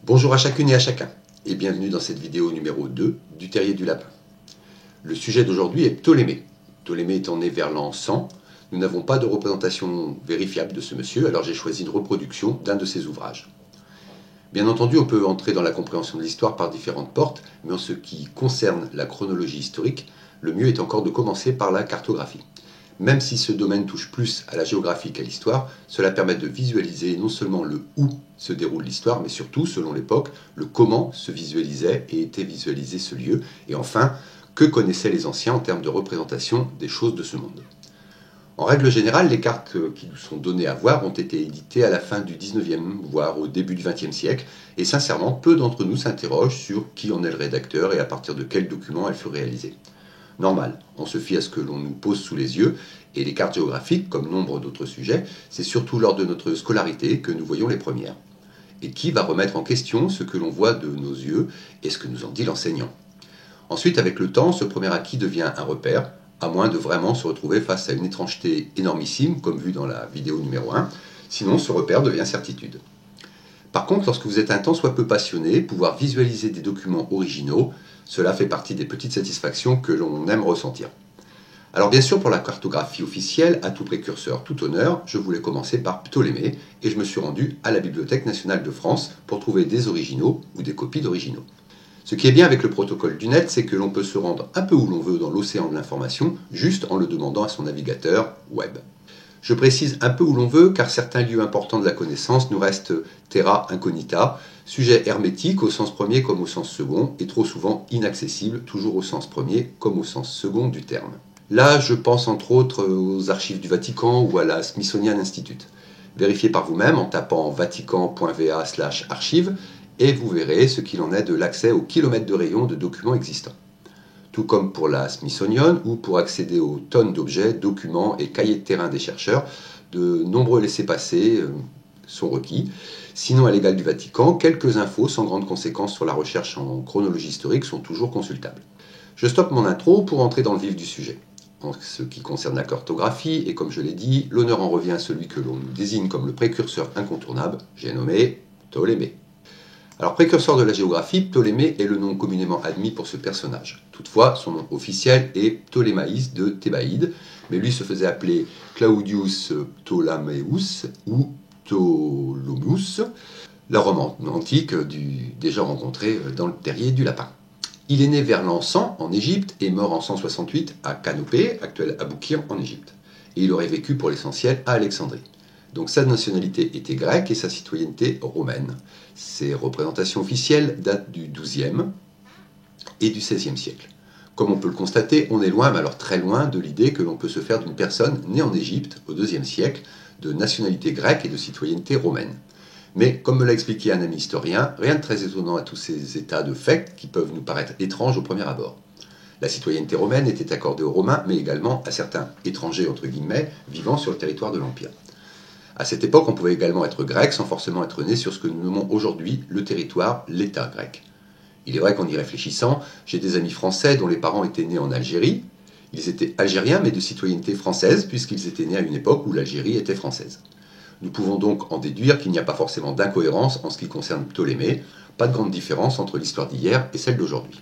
Bonjour à chacune et à chacun, et bienvenue dans cette vidéo numéro 2 du Terrier du Lapin. Le sujet d'aujourd'hui est Ptolémée. Ptolémée étant né vers l'an 100, nous n'avons pas de représentation vérifiable de ce monsieur, alors j'ai choisi une reproduction d'un de ses ouvrages. Bien entendu, on peut entrer dans la compréhension de l'histoire par différentes portes, mais en ce qui concerne la chronologie historique, le mieux est encore de commencer par la cartographie. Même si ce domaine touche plus à la géographie qu'à l'histoire, cela permet de visualiser non seulement le où se déroule l'histoire, mais surtout, selon l'époque, le comment se visualisait et était visualisé ce lieu, et enfin, que connaissaient les anciens en termes de représentation des choses de ce monde. En règle générale, les cartes qui nous sont données à voir ont été éditées à la fin du 19e, voire au début du 20e siècle, et sincèrement, peu d'entre nous s'interrogent sur qui en est le rédacteur et à partir de quel document elles furent réalisées. Normal, on se fie à ce que l'on nous pose sous les yeux, et les cartes géographiques, comme nombre d'autres sujets, c'est surtout lors de notre scolarité que nous voyons les premières. Et qui va remettre en question ce que l'on voit de nos yeux et ce que nous en dit l'enseignant. Ensuite, avec le temps, ce premier acquis devient un repère, à moins de vraiment se retrouver face à une étrangeté énormissime, comme vu dans la vidéo numéro 1, sinon ce repère devient certitude. Par contre, lorsque vous êtes un tant soit peu passionné, pouvoir visualiser des documents originaux, cela fait partie des petites satisfactions que l'on aime ressentir. Alors bien sûr, pour la cartographie officielle, à tout précurseur, tout honneur, je voulais commencer par Ptolémée, et je me suis rendu à la Bibliothèque nationale de France pour trouver des originaux ou des copies d'originaux. Ce qui est bien avec le protocole du net, c'est que l'on peut se rendre un peu où l'on veut dans l'océan de l'information, juste en le demandant à son navigateur web. Je précise un peu où l'on veut, car certains lieux importants de la connaissance nous restent terra incognita, sujet hermétique au sens premier comme au sens second, et trop souvent inaccessible, toujours au sens premier comme au sens second du terme. Là, je pense entre autres aux archives du Vatican ou à la Smithsonian Institute. Vérifiez par vous-même en tapant vatican.va/archives et vous verrez ce qu'il en est de l'accès aux kilomètres de rayon de documents existants. Tout comme pour la Smithsonian, ou pour accéder aux tonnes d'objets, documents et cahiers de terrain des chercheurs, de nombreux laissez-passer sont requis. Sinon, à l'égal du Vatican, quelques infos sans grande conséquence sur la recherche en chronologie historique sont toujours consultables. Je stoppe mon intro pour entrer dans le vif du sujet. En ce qui concerne la cartographie, et comme je l'ai dit, l'honneur en revient à celui que l'on désigne comme le précurseur incontournable, j'ai nommé Ptolémée. Alors, précurseur de la géographie, Ptolémée est le nom communément admis pour ce personnage. Toutefois, son nom officiel est Ptolémaïs de Thébaïde, mais lui se faisait appeler Claudius Ptolemaeus ou Ptolomus, la Rome antique déjà rencontrée dans le Terrier du Lapin. Il est né vers l'an 100 en Égypte et mort en 168 à Canopée, actuelle Aboukir en Égypte. Et il aurait vécu pour l'essentiel à Alexandrie. Donc sa nationalité était grecque et sa citoyenneté romaine. Ses représentations officielles datent du XIIe et du XVIe siècle. Comme on peut le constater, on est loin, mais alors très loin, de l'idée que l'on peut se faire d'une personne née en Égypte au IIe siècle, de nationalité grecque et de citoyenneté romaine. Mais, comme me l'a expliqué un ami historien, rien de très étonnant à tous ces états de fait qui peuvent nous paraître étranges au premier abord. La citoyenneté romaine était accordée aux Romains, mais également à certains étrangers, entre guillemets, vivant sur le territoire de l'Empire. À cette époque, on pouvait également être grec sans forcément être né sur ce que nous nommons aujourd'hui le territoire, l'État grec. Il est vrai qu'en y réfléchissant, j'ai des amis français dont les parents étaient nés en Algérie. Ils étaient algériens mais de citoyenneté française puisqu'ils étaient nés à une époque où l'Algérie était française. Nous pouvons donc en déduire qu'il n'y a pas forcément d'incohérence en ce qui concerne Ptolémée, pas de grande différence entre l'histoire d'hier et celle d'aujourd'hui.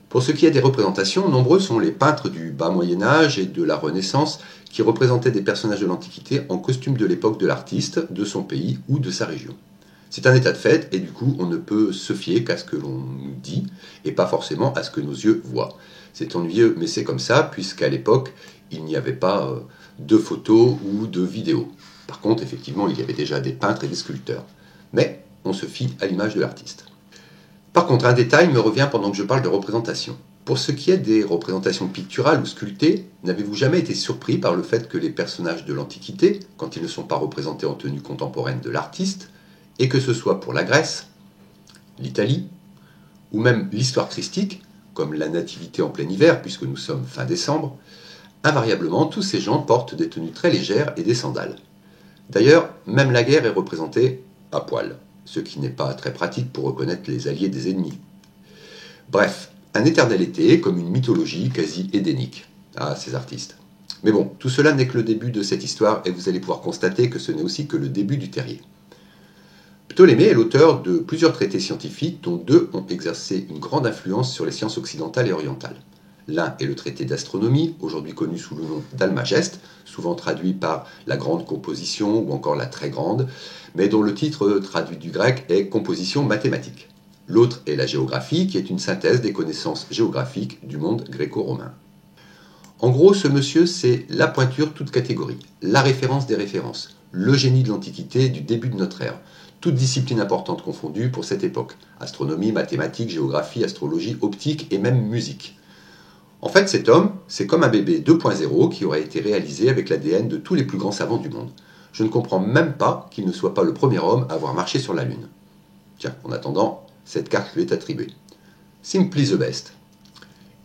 Pour ce qui est des représentations, nombreux sont les peintres du bas Moyen-Âge et de la Renaissance qui représentaient des personnages de l'Antiquité en costume de l'époque de l'artiste, de son pays ou de sa région. C'est un état de fait et du coup on ne peut se fier qu'à ce que l'on nous dit et pas forcément à ce que nos yeux voient. C'est ennuyeux mais c'est comme ça puisqu'à l'époque il n'y avait pas de photos ou de vidéos. Par contre effectivement il y avait déjà des peintres et des sculpteurs. Mais on se fie à l'image de l'artiste. Par contre, un détail me revient pendant que je parle de représentation. Pour ce qui est des représentations picturales ou sculptées, n'avez-vous jamais été surpris par le fait que les personnages de l'Antiquité, quand ils ne sont pas représentés en tenue contemporaine de l'artiste, et que ce soit pour la Grèce, l'Italie, ou même l'histoire christique, comme la Nativité en plein hiver, puisque nous sommes fin décembre, invariablement tous ces gens portent des tenues très légères et des sandales. D'ailleurs, même la guerre est représentée à poil, ce qui n'est pas très pratique pour reconnaître les alliés des ennemis. Bref, un éternel été, comme une mythologie quasi édénique. Ah, ces artistes. Mais bon, tout cela n'est que le début de cette histoire, et vous allez pouvoir constater que ce n'est aussi que le début du Terrier. Ptolémée est l'auteur de plusieurs traités scientifiques dont deux ont exercé une grande influence sur les sciences occidentales et orientales. L'un est le traité d'astronomie, aujourd'hui connu sous le nom d'Almageste, souvent traduit par la grande composition ou encore la très grande, mais dont le titre traduit du grec est composition mathématique. L'autre est la géographie, qui est une synthèse des connaissances géographiques du monde gréco-romain. En gros, ce monsieur, c'est la pointure toute catégorie, la référence des références, le génie de l'Antiquité du début de notre ère, toutes disciplines importantes confondues pour cette époque, astronomie, mathématiques, géographie, astrologie, optique et même musique. En fait, cet homme, c'est comme un bébé 2.0 qui aurait été réalisé avec l'ADN de tous les plus grands savants du monde. Je ne comprends même pas qu'il ne soit pas le premier homme à avoir marché sur la Lune. Tiens, en attendant, cette carte lui est attribuée. Simply the best.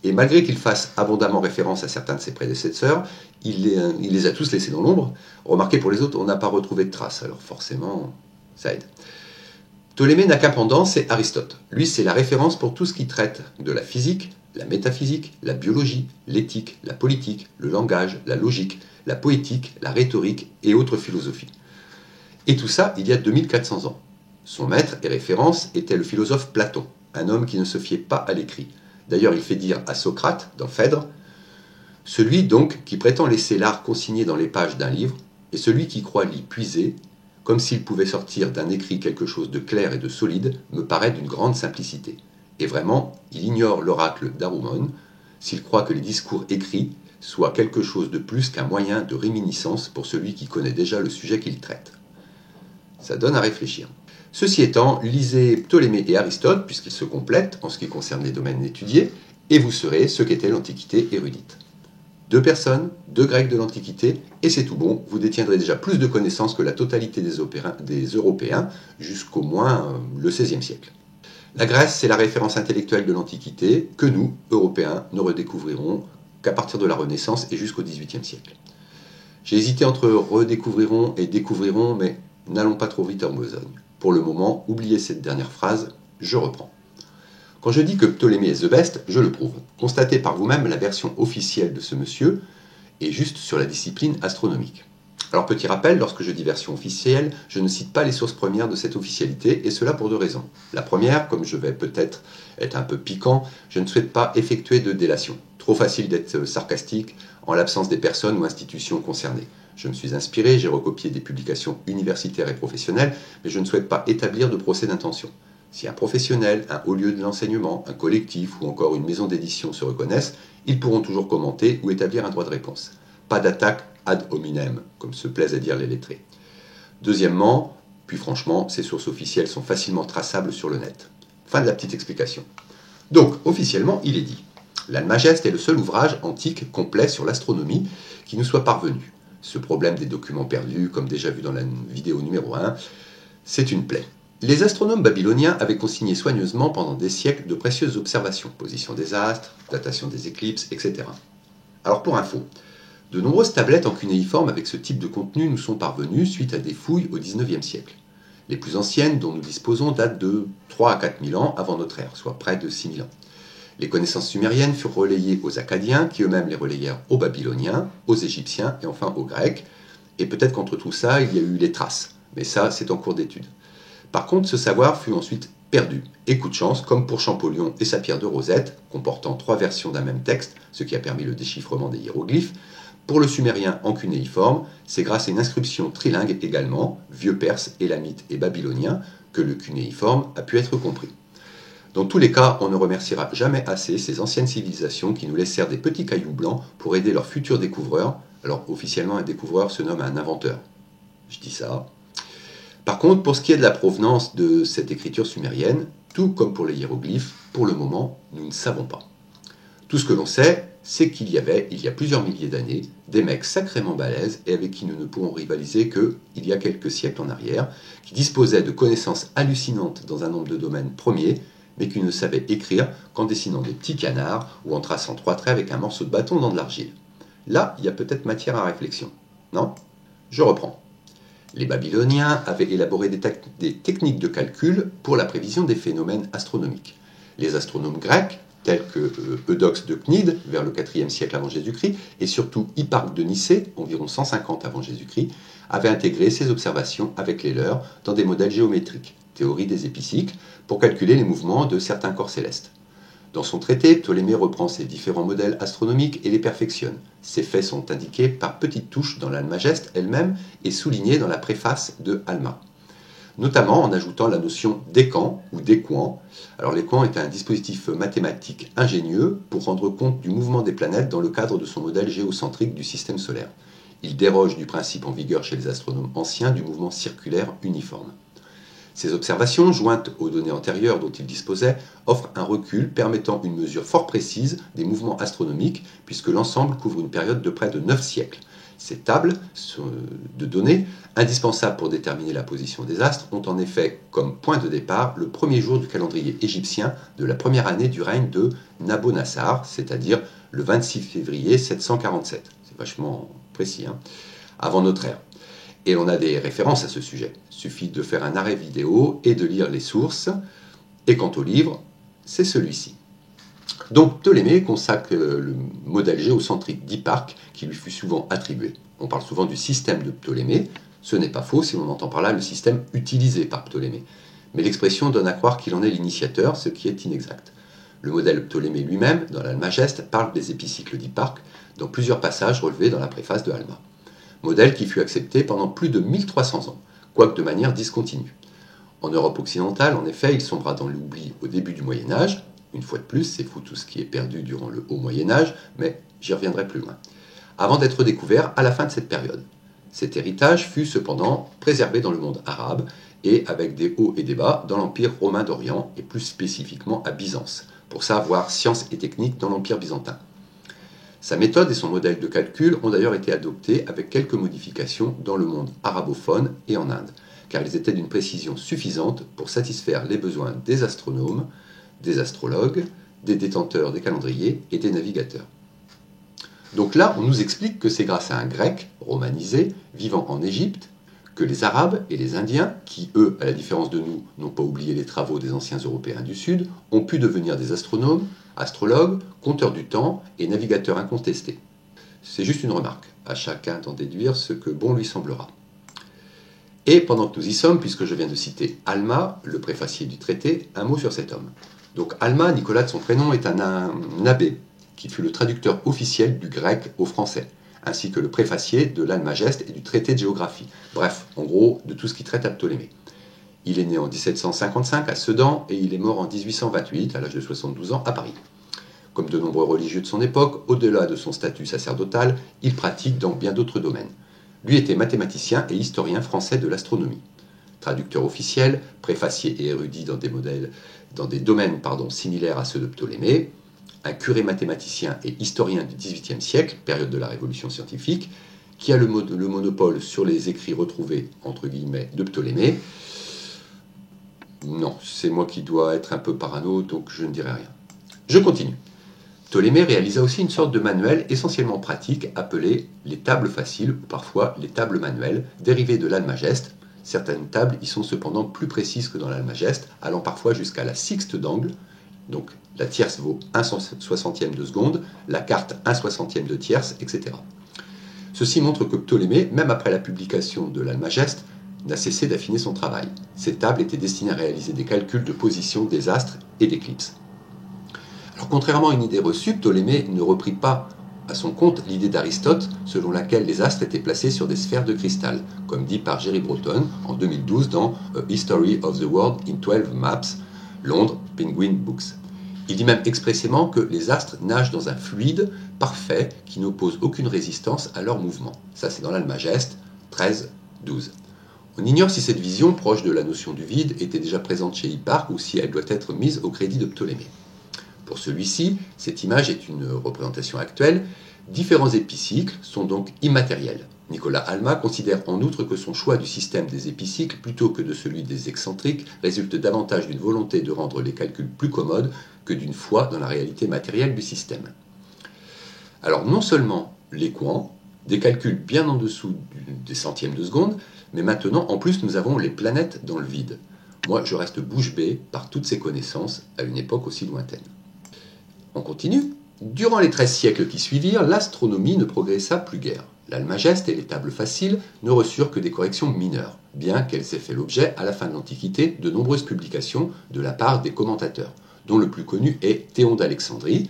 Et malgré qu'il fasse abondamment référence à certains de ses prédécesseurs, il les a tous laissés dans l'ombre. Remarquez, pour les autres, on n'a pas retrouvé de traces, alors forcément, ça aide. Ptolémée n'a qu'un pendant, c'est Aristote. Lui, c'est la référence pour tout ce qui traite de la physique, la métaphysique, la biologie, l'éthique, la politique, le langage, la logique, la poétique, la rhétorique et autres philosophies. Et tout ça, il y a 2400 ans. Son maître et référence était le philosophe Platon, un homme qui ne se fiait pas à l'écrit. D'ailleurs, il fait dire à Socrate, dans Phèdre, « Celui donc qui prétend laisser l'art consigné dans les pages d'un livre, et celui qui croit l'y puiser, comme s'il pouvait sortir d'un écrit quelque chose de clair et de solide, me paraît d'une grande simplicité. Et vraiment, il ignore l'oracle d'Arumon, s'il croit que les discours écrits soient quelque chose de plus qu'un moyen de réminiscence pour celui qui connaît déjà le sujet qu'il traite. » Ça donne à réfléchir. Ceci étant, lisez Ptolémée et Aristote, puisqu'ils se complètent en ce qui concerne les domaines étudiés, et vous saurez ce qu'était l'Antiquité érudite. 2 personnes, 2 Grecs de l'Antiquité, et c'est tout bon, vous détiendrez déjà plus de connaissances que la totalité des Européens, jusqu'au moins le XVIe siècle. La Grèce, c'est la référence intellectuelle de l'Antiquité, que nous, Européens, ne redécouvrirons qu'à partir de la Renaissance et jusqu'au XVIIIe siècle. J'ai hésité entre redécouvrirons et découvrirons, mais n'allons pas trop vite en besogne. Pour le moment, oubliez cette dernière phrase, je reprends. Quand je dis que Ptolémée est the best, je le prouve. Constatez par vous-même la version officielle de ce monsieur, et juste sur la discipline astronomique. Alors petit rappel, lorsque je dis version officielle, je ne cite pas les sources premières de cette officialité, et cela pour 2 raisons. La première, comme je vais peut-être être un peu piquant, je ne souhaite pas effectuer de délation. Trop facile d'être sarcastique en l'absence des personnes ou institutions concernées. Je me suis inspiré, j'ai recopié des publications universitaires et professionnelles, mais je ne souhaite pas établir de procès d'intention. Si un professionnel, un haut lieu de l'enseignement, un collectif ou encore une maison d'édition se reconnaissent, ils pourront toujours commenter ou établir un droit de réponse. Pas d'attaque ad hominem, comme se plaisent à dire les lettrés. Deuxièmement, puis franchement, ces sources officielles sont facilement traçables sur le net. Fin de la petite explication. Donc, officiellement, il est dit. L'Almageste est le seul ouvrage antique complet sur l'astronomie qui nous soit parvenu. Ce problème des documents perdus, comme déjà vu dans la vidéo numéro 1, c'est une plaie. Les astronomes babyloniens avaient consigné soigneusement pendant des siècles de précieuses observations, position des astres, datation des éclipses, etc. Alors pour info, de nombreuses tablettes en cunéiforme avec ce type de contenu nous sont parvenues suite à des fouilles au XIXe siècle. Les plus anciennes dont nous disposons datent de 3 à 4 000 ans avant notre ère, soit près de 6 000 ans. Les connaissances sumériennes furent relayées aux Akkadiens, qui eux-mêmes les relayèrent aux Babyloniens, aux Égyptiens et enfin aux Grecs. Et peut-être qu'entre tout ça, il y a eu les traces. Mais ça, c'est en cours d'étude. Par contre, ce savoir fut ensuite perdu. Et coup de chance, comme pour Champollion et sa pierre de Rosette, comportant 3 versions d'un même texte, ce qui a permis le déchiffrement des hiéroglyphes, pour le sumérien en cunéiforme, c'est grâce à une inscription trilingue également, vieux perse, élamite et babylonien, que le cunéiforme a pu être compris. Dans tous les cas, on ne remerciera jamais assez ces anciennes civilisations qui nous laissèrent des petits cailloux blancs pour aider leurs futurs découvreurs. Alors officiellement, un découvreur se nomme un inventeur. Je dis ça. Par contre, pour ce qui est de la provenance de cette écriture sumérienne, tout comme pour les hiéroglyphes, pour le moment, nous ne savons pas. Tout ce que l'on sait, c'est qu'il y avait, il y a plusieurs milliers d'années, des mecs sacrément balèzes et avec qui nous ne pourrons rivaliser que, il y a quelques siècles en arrière, qui disposaient de connaissances hallucinantes dans un nombre de domaines premiers, mais qui ne savaient écrire qu'en dessinant des petits canards ou en traçant 3 traits avec un morceau de bâton dans de l'argile. Là, il y a peut-être matière à réflexion. Non ? Je reprends. Les Babyloniens avaient élaboré des techniques de calcul pour la prévision des phénomènes astronomiques. Les astronomes grecs, tels que Eudoxe de Cnide, vers le IVe siècle avant Jésus-Christ, et surtout Hipparque de Nicée, environ 150 avant Jésus-Christ, avaient intégré ces observations avec les leurs dans des modèles géométriques, théorie des épicycles, pour calculer les mouvements de certains corps célestes. Dans son traité, Ptolémée reprend ces différents modèles astronomiques et les perfectionne. Ces faits sont indiqués par petites touches dans l'Almageste elle-même et soulignés dans la préface de Alma, notamment en ajoutant la notion d'écan ou d'équant. Alors l'équant est un dispositif mathématique ingénieux pour rendre compte du mouvement des planètes dans le cadre de son modèle géocentrique du système solaire. Il déroge du principe en vigueur chez les astronomes anciens du mouvement circulaire uniforme. Ces observations, jointes aux données antérieures dont il disposait, offrent un recul permettant une mesure fort précise des mouvements astronomiques, puisque l'ensemble couvre une période de près de 9 siècles. Ces tables de données, indispensables pour déterminer la position des astres, ont en effet comme point de départ le premier jour du calendrier égyptien de la première année du règne de Nabonassar, c'est-à-dire le 26 février 747. C'est vachement précis, avant notre ère. Et l'on a des références à ce sujet. Il suffit de faire un arrêt vidéo et de lire les sources. Et quant au livre, c'est celui-ci. Donc Ptolémée consacre le modèle géocentrique d'Hipparque qui lui fut souvent attribué. On parle souvent du système de Ptolémée. Ce n'est pas faux si l'on entend par là le système utilisé par Ptolémée. Mais l'expression donne à croire qu'il en est l'initiateur, ce qui est inexact. Le modèle Ptolémée lui-même, dans l'Almageste, parle des épicycles d'Hipparque dans plusieurs passages relevés dans la préface de Alma. Modèle qui fut accepté pendant plus de 1300 ans, quoique de manière discontinue. En Europe occidentale, en effet, il sombra dans l'oubli au début du Moyen-Âge. Une fois de plus, c'est fou tout ce qui est perdu durant le Haut Moyen-Âge, mais j'y reviendrai plus loin. Avant d'être découvert à la fin de cette période. Cet héritage fut cependant préservé dans le monde arabe et avec des hauts et des bas dans l'Empire romain d'Orient et plus spécifiquement à Byzance. Pour ça, voir sciences et techniques dans l'Empire byzantin. Sa méthode et son modèle de calcul ont d'ailleurs été adoptés avec quelques modifications dans le monde arabophone et en Inde, car ils étaient d'une précision suffisante pour satisfaire les besoins des astronomes, des astrologues, des détenteurs des calendriers et des navigateurs. Donc là, on nous explique que c'est grâce à un grec romanisé vivant en Égypte que les Arabes et les Indiens, qui eux, à la différence de nous, n'ont pas oublié les travaux des anciens Européens du Sud, ont pu devenir des astronomes, astrologues, compteurs du temps et navigateurs incontestés. C'est juste une remarque, à chacun d'en déduire ce que bon lui semblera. Et pendant que nous y sommes, puisque je viens de citer Alma, le préfacier du traité, un mot sur cet homme. Donc Alma, Nicolas de son prénom, est un abbé qui fut le traducteur officiel du grec au français, ainsi que le préfacier de l'Almageste et du traité de géographie. Bref, en gros, de tout ce qui traite à Ptolémée. Il est né en 1755 à Sedan et il est mort en 1828, à l'âge de 72 ans, à Paris. Comme de nombreux religieux de son époque, au-delà de son statut sacerdotal, il pratique dans bien d'autres domaines. Lui était mathématicien et historien français de l'astronomie. Traducteur officiel, préfacier et érudit dans des domaines similaires à ceux de Ptolémée, un curé mathématicien et historien du XVIIIe siècle, période de la Révolution scientifique, qui a le monopole sur les écrits retrouvés, entre guillemets, de Ptolémée. Non, c'est moi qui dois être un peu parano, donc je ne dirai rien. Je continue. Ptolémée réalisa aussi une sorte de manuel essentiellement pratique appelé les tables faciles, ou parfois les tables manuelles, dérivées de l'Almageste. Certaines tables y sont cependant plus précises que dans l'Almageste, allant parfois jusqu'à la sixte d'angle. Donc la tierce vaut 1/60 de seconde, la quarte 1/60 de tierce, etc. Ceci montre que Ptolémée, même après la publication de l'Almageste, n'a cessé d'affiner son travail. Ces tables étaient destinées à réaliser des calculs de position des astres et d'éclipses. Alors, contrairement à une idée reçue, Ptolémée ne reprit pas à son compte l'idée d'Aristote selon laquelle les astres étaient placés sur des sphères de cristal, comme dit par Jerry Broughton en 2012 dans A History of the World in 12 Maps, Londres, Penguin Books. Il dit même expressément que les astres nagent dans un fluide parfait qui n'oppose aucune résistance à leur mouvement. Ça, c'est dans l'Almageste 13-12. On ignore si cette vision, proche de la notion du vide, était déjà présente chez Hipparque ou si elle doit être mise au crédit de Ptolémée. Pour celui-ci, cette image est une représentation actuelle. Différents épicycles sont donc immatériels. Nicolas Alma considère en outre que son choix du système des épicycles plutôt que de celui des excentriques résulte davantage d'une volonté de rendre les calculs plus commodes que d'une foi dans la réalité matérielle du système. Alors non seulement l'équant, des calculs bien en dessous des centièmes de seconde, mais maintenant en plus nous avons les planètes dans le vide. Moi je reste bouche bée par toutes ces connaissances à une époque aussi lointaine. On continue. Durant les 13 siècles qui suivirent, l'astronomie ne progressa plus guère. L'Almageste et les tables faciles ne reçurent que des corrections mineures, bien qu'elles aient fait l'objet, à la fin de l'Antiquité, de nombreuses publications de la part des commentateurs, dont le plus connu est Théon d'Alexandrie.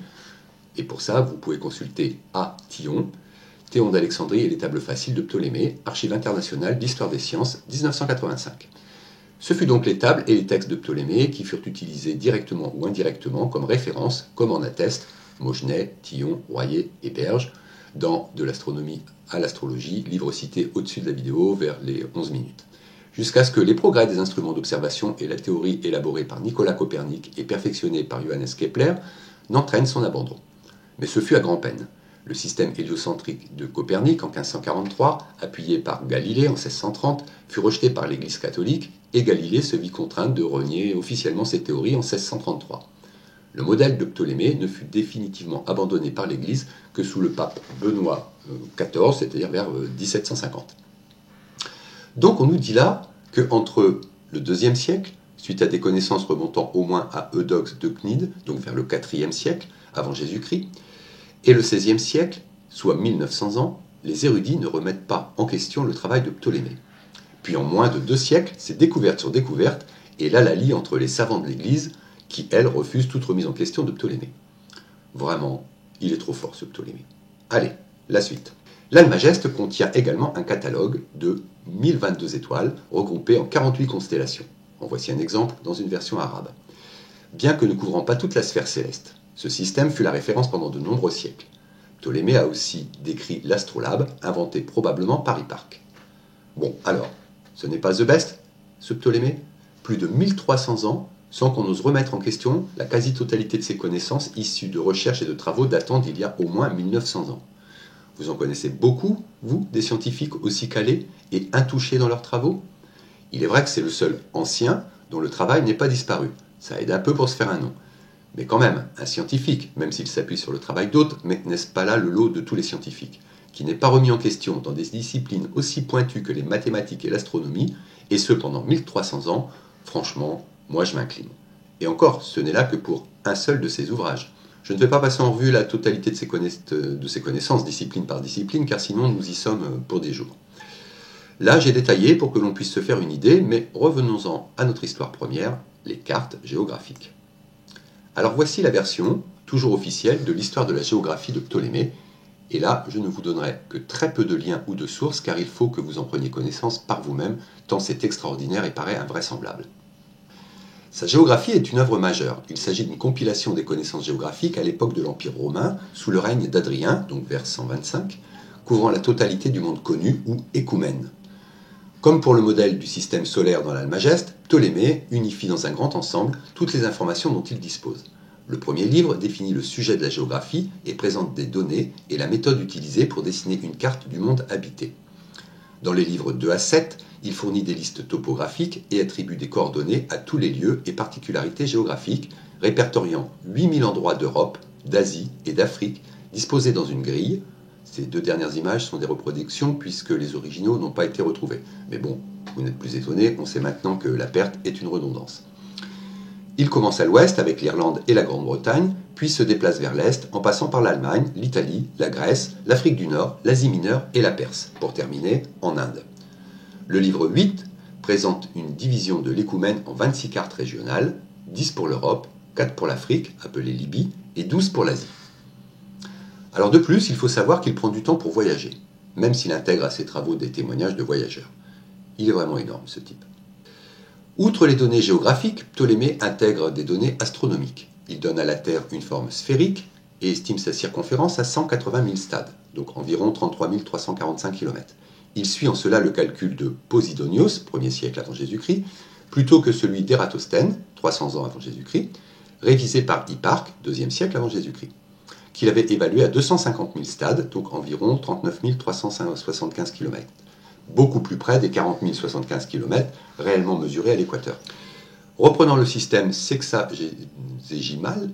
Et pour ça, vous pouvez consulter A. Thion, Théon d'Alexandrie et les tables faciles de Ptolémée, Archives internationales d'histoire des sciences, 1985. Ce fut donc les tables et les textes de Ptolémée qui furent utilisés directement ou indirectement comme référence, comme en attestent Maugenet, Thion, Royer et Berge, dans De l'astronomie à l'astrologie, livre cité au-dessus de la vidéo vers les 11 minutes. Jusqu'à ce que les progrès des instruments d'observation et la théorie élaborée par Nicolas Copernic et perfectionnée par Johannes Kepler n'entraînent son abandon. Mais ce fut à grand-peine. Le système héliocentrique de Copernic en 1543, appuyé par Galilée en 1630, fut rejeté par l'Église catholique et Galilée se vit contraint de renier officiellement ses théories en 1633. Le modèle de Ptolémée ne fut définitivement abandonné par l'Église que sous le pape Benoît XIV, c'est-à-dire vers 1750. Donc on nous dit là qu'entre le IIe siècle, suite à des connaissances remontant au moins à Eudoxe de Cnide, donc vers le IVe siècle avant Jésus-Christ, et le XVIe siècle, soit 1900 ans, les érudits ne remettent pas en question le travail de Ptolémée. Puis en moins de 2 siècles, c'est découverte sur découverte, et là la lie entre les savants de l'Église, qui, elles, refusent toute remise en question de Ptolémée. Vraiment, il est trop fort ce Ptolémée. Allez, la suite. L'Almageste contient également un catalogue de 1022 étoiles, regroupées en 48 constellations. En voici un exemple dans une version arabe. Bien que ne couvrant pas toute la sphère céleste, ce système fut la référence pendant de nombreux siècles. Ptolémée a aussi décrit l'astrolabe, inventé probablement par Hipparque. Bon, alors, ce n'est pas the best, ce Ptolémée? Plus de 1300 ans, sans qu'on ose remettre en question la quasi-totalité de ses connaissances issues de recherches et de travaux datant d'il y a au moins 1900 ans. Vous en connaissez beaucoup, vous, des scientifiques aussi calés et intouchés dans leurs travaux? Il est vrai que c'est le seul ancien dont le travail n'est pas disparu. Ça aide un peu pour se faire un nom. Mais quand même, un scientifique, même s'il s'appuie sur le travail d'autres, mais n'est-ce pas là le lot de tous les scientifiques, qui n'est pas remis en question dans des disciplines aussi pointues que les mathématiques et l'astronomie, et ce pendant 1300 ans, franchement, moi je m'incline. Et encore, ce n'est là que pour un seul de ses ouvrages. Je ne vais pas passer en revue la totalité de ses connaissances, discipline par discipline, car sinon nous y sommes pour des jours. Là, j'ai détaillé pour que l'on puisse se faire une idée, mais revenons-en à notre histoire première, les cartes géographiques. Alors voici la version, toujours officielle, de l'histoire de la géographie de Ptolémée, et là, je ne vous donnerai que très peu de liens ou de sources, car il faut que vous en preniez connaissance par vous-même, tant c'est extraordinaire et paraît invraisemblable. Sa géographie est une œuvre majeure. Il s'agit d'une compilation des connaissances géographiques à l'époque de l'Empire romain, sous le règne d'Adrien, donc vers 125, couvrant la totalité du monde connu, ou écoumène. Comme pour le modèle du système solaire dans l'Almageste, Ptolémée unifie dans un grand ensemble toutes les informations dont il dispose. Le premier livre définit le sujet de la géographie et présente des données et la méthode utilisée pour dessiner une carte du monde habité. Dans les livres 2 à 7, il fournit des listes topographiques et attribue des coordonnées à tous les lieux et particularités géographiques, répertoriant 8000 endroits d'Europe, d'Asie et d'Afrique, disposés dans une grille. Ces 2 dernières images sont des reproductions puisque les originaux n'ont pas été retrouvés. Mais bon, vous n'êtes plus étonnés, on sait maintenant que la perte est une redondance. Il commence à l'ouest avec l'Irlande et la Grande-Bretagne, puis se déplace vers l'est en passant par l'Allemagne, l'Italie, la Grèce, l'Afrique du Nord, l'Asie mineure et la Perse, pour terminer en Inde. Le livre 8 présente une division de l'écoumène en 26 cartes régionales, 10 pour l'Europe, 4 pour l'Afrique, appelée Libye, et 12 pour l'Asie. Alors de plus, il faut savoir qu'il prend du temps pour voyager, même s'il intègre à ses travaux des témoignages de voyageurs. Il est vraiment énorme, ce type. Outre les données géographiques, Ptolémée intègre des données astronomiques. Il donne à la Terre une forme sphérique et estime sa circonférence à 180 000 stades, donc environ 33 345 km. Il suit en cela le calcul de Posidonios, 1er siècle avant Jésus-Christ, plutôt que celui d'Ératosthène, 300 ans avant Jésus-Christ, révisé par Hipparque, 2e siècle avant Jésus-Christ, qu'il avait évalué à 250 000 stades, donc environ 39 375 km. Beaucoup plus près des 40 075 km réellement mesurés à l'équateur. Reprenant le système sexagésimal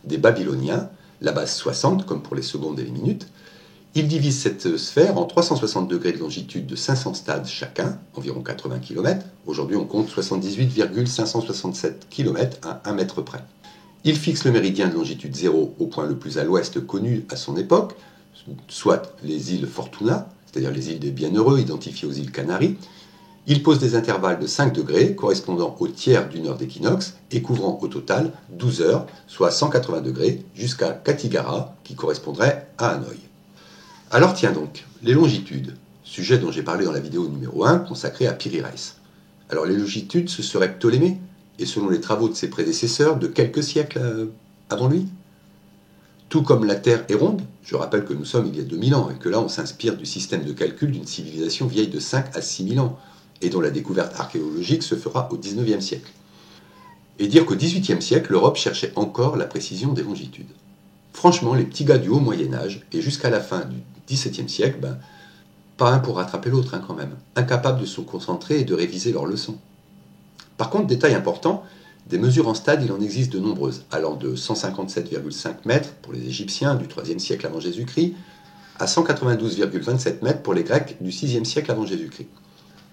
des Babyloniens, la base 60 comme pour les secondes et les minutes, il divise cette sphère en 360 degrés de longitude de 500 stades chacun, environ 80 km. Aujourd'hui on compte 78,567 km à 1 mètre près. Il fixe le méridien de longitude 0 au point le plus à l'ouest connu à son époque, soit les îles Fortuna, c'est-à-dire les îles des Bienheureux identifiées aux îles Canaries. Il pose des intervalles de 5 degrés correspondant au tiers d'une heure d'équinoxe et couvrant au total 12 heures, soit 180 degrés, jusqu'à Katigara, qui correspondrait à Hanoï. Alors tiens donc, les longitudes, sujet dont j'ai parlé dans la vidéo numéro 1 consacrée à Piri Reis. Alors les longitudes, ce serait Ptolémée, et selon les travaux de ses prédécesseurs, de quelques siècles avant lui. Tout comme la Terre est ronde, je rappelle que nous sommes il y a 2000 ans, et que là on s'inspire du système de calcul d'une civilisation vieille de 5 à 6000 ans, et dont la découverte archéologique se fera au XIXe siècle. Et dire qu'au XVIIIe siècle, l'Europe cherchait encore la précision des longitudes. Franchement, les petits gars du haut Moyen-Âge, et jusqu'à la fin du XVIIe siècle, pas un pour rattraper l'autre quand même, incapables de se concentrer et de réviser leurs leçons. Par contre, détail important, des mesures en stade, il en existe de nombreuses, allant de 157,5 mètres pour les Égyptiens du IIIe siècle avant Jésus-Christ à 192,27 mètres pour les Grecs du VIe siècle avant Jésus-Christ.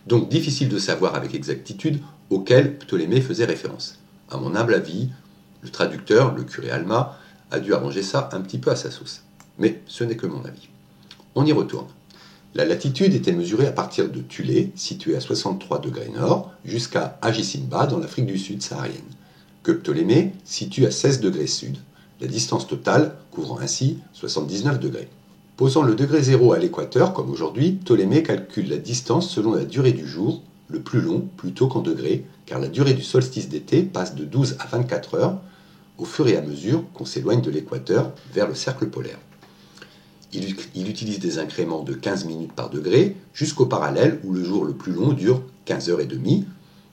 Donc difficile de savoir avec exactitude auquel Ptolémée faisait référence. À mon humble avis, le traducteur, le curé Alma, a dû arranger ça un petit peu à sa sauce. Mais ce n'est que mon avis. On y retourne. La latitude était mesurée à partir de Thulé, situé à 63 degrés nord, jusqu'à Ajisimba, dans l'Afrique du Sud saharienne, que Ptolémée situe à 16 degrés sud, la distance totale couvrant ainsi 79 degrés. Posant le degré 0 à l'équateur, comme aujourd'hui, Ptolémée calcule la distance selon la durée du jour, le plus long plutôt qu'en degrés, car la durée du solstice d'été passe de 12 à 24 heures, au fur et à mesure qu'on s'éloigne de l'équateur vers le cercle polaire. Il utilise des incréments de 15 minutes par degré jusqu'au parallèle où le jour le plus long dure 15 heures et demie,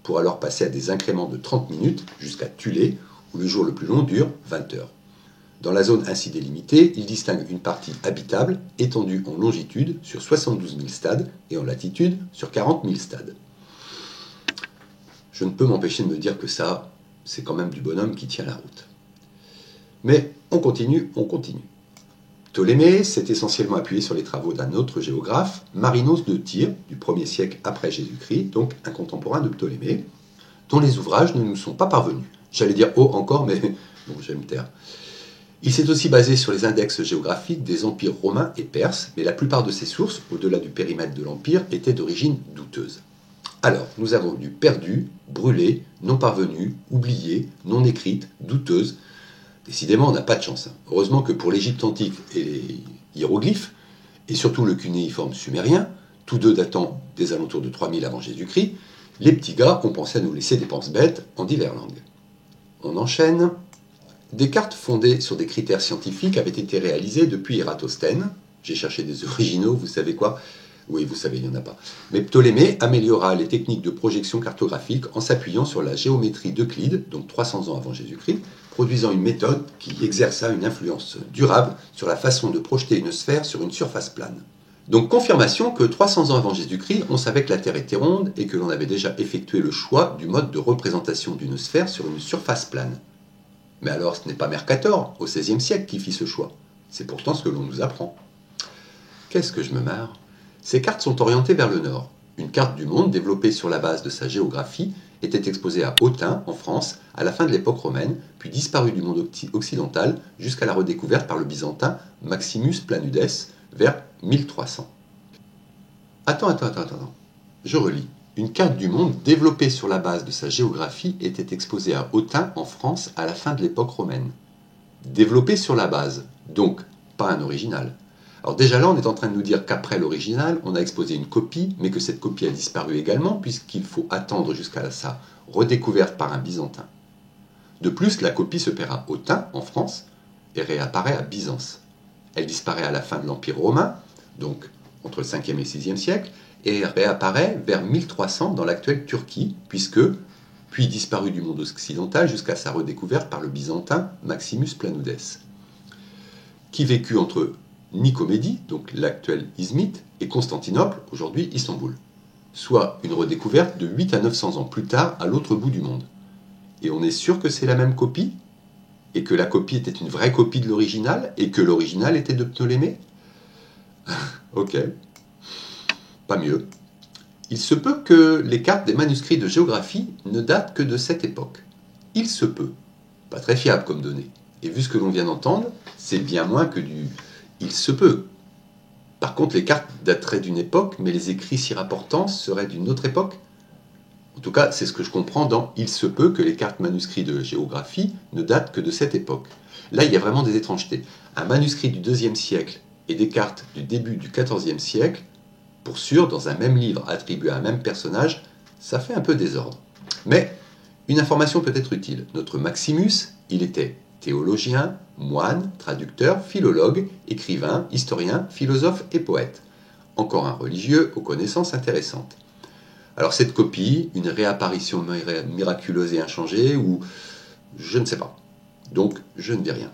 pour alors passer à des incréments de 30 minutes jusqu'à Thulé où le jour le plus long dure 20 heures. Dans la zone ainsi délimitée, il distingue une partie habitable étendue en longitude sur 72 000 stades et en latitude sur 40 000 stades. Je ne peux m'empêcher de me dire que ça, c'est quand même du bonhomme qui tient la route. Mais on continue. Ptolémée s'est essentiellement appuyé sur les travaux d'un autre géographe, Marinos de Tyr, du 1er siècle après Jésus-Christ, donc un contemporain de Ptolémée, dont les ouvrages ne nous sont pas parvenus. J'allais dire encore, mais bon, je vais me taire. Il s'est aussi basé sur les index géographiques des empires romains et perses, mais la plupart de ces sources, au-delà du périmètre de l'empire, étaient d'origine douteuse. Alors, nous avons du perdu, brûlé, non parvenu, oublié, non écrite, douteuse. Décidément, on n'a pas de chance. Heureusement que pour l'Égypte antique et les hiéroglyphes, et surtout le cunéiforme sumérien, tous deux datant des alentours de 3000 avant Jésus-Christ, les petits gars ont pensé à nous laisser des penses-bêtes en diverses langues. On enchaîne. Des cartes fondées sur des critères scientifiques avaient été réalisées depuis Ératosthène. J'ai cherché des originaux, vous savez quoi ? Oui, vous savez, il n'y en a pas. Mais Ptolémée améliora les techniques de projection cartographique en s'appuyant sur la géométrie d'Euclide, donc 300 ans avant Jésus-Christ, produisant une méthode qui exerça une influence durable sur la façon de projeter une sphère sur une surface plane. Donc confirmation que 300 ans avant Jésus-Christ, on savait que la Terre était ronde et que l'on avait déjà effectué le choix du mode de représentation d'une sphère sur une surface plane. Mais alors ce n'est pas Mercator, au XVIe siècle, qui fit ce choix. C'est pourtant ce que l'on nous apprend. Qu'est-ce que je me marre ? Ces cartes sont orientées vers le nord. Une carte du monde développée sur la base de sa géographie était exposée à Autun, en France, à la fin de l'époque romaine, puis disparue du monde occidental jusqu'à la redécouverte par le byzantin Maximus Planudes vers 1300. Attends. Je relis. Une carte du monde développée sur la base de sa géographie était exposée à Autun, en France, à la fin de l'époque romaine. Développée sur la base, donc pas un original. Alors déjà là, on est en train de nous dire qu'après l'original, on a exposé une copie, mais que cette copie a disparu également, puisqu'il faut attendre jusqu'à sa redécouverte par un byzantin. De plus, la copie se perd à Autun, en France, et réapparaît à Byzance. Elle disparaît à la fin de l'Empire romain, donc entre le 5e et le 6e siècle, et réapparaît vers 1300 dans l'actuelle Turquie, puis disparue du monde occidental jusqu'à sa redécouverte par le byzantin Maximus Planudes, qui vécut entre Nicomédie, donc l'actuel Izmit, et Constantinople, aujourd'hui Istanbul, soit une redécouverte de 8 à 900 ans plus tard à l'autre bout du monde. Et on est sûr que c'est la même copie ? Et que la copie était une vraie copie de l'original ? Et que l'original était de Ptolémée ? Ok, pas mieux. Il se peut que les cartes des manuscrits de géographie ne datent que de cette époque. Il se peut. Pas très fiable comme données. Et vu ce que l'on vient d'entendre, c'est bien moins que du « il se peut ». Par contre, les cartes dateraient d'une époque, mais les écrits s'y rapportant seraient d'une autre époque. En tout cas, c'est ce que je comprends dans « il se peut que les cartes manuscrites de géographie ne datent que de cette époque ». Là, il y a vraiment des étrangetés. Un manuscrit du IIe siècle et des cartes du début du XIVe siècle, pour sûr, dans un même livre attribué à un même personnage, ça fait un peu désordre. Mais une information peut être utile. Notre Maximus, il était théologien, moine, traducteur, philologue, écrivain, historien, philosophe et poète. Encore un religieux aux connaissances intéressantes. Alors cette copie, une réapparition miraculeuse et inchangée, ou je ne sais pas. Donc je ne dis rien.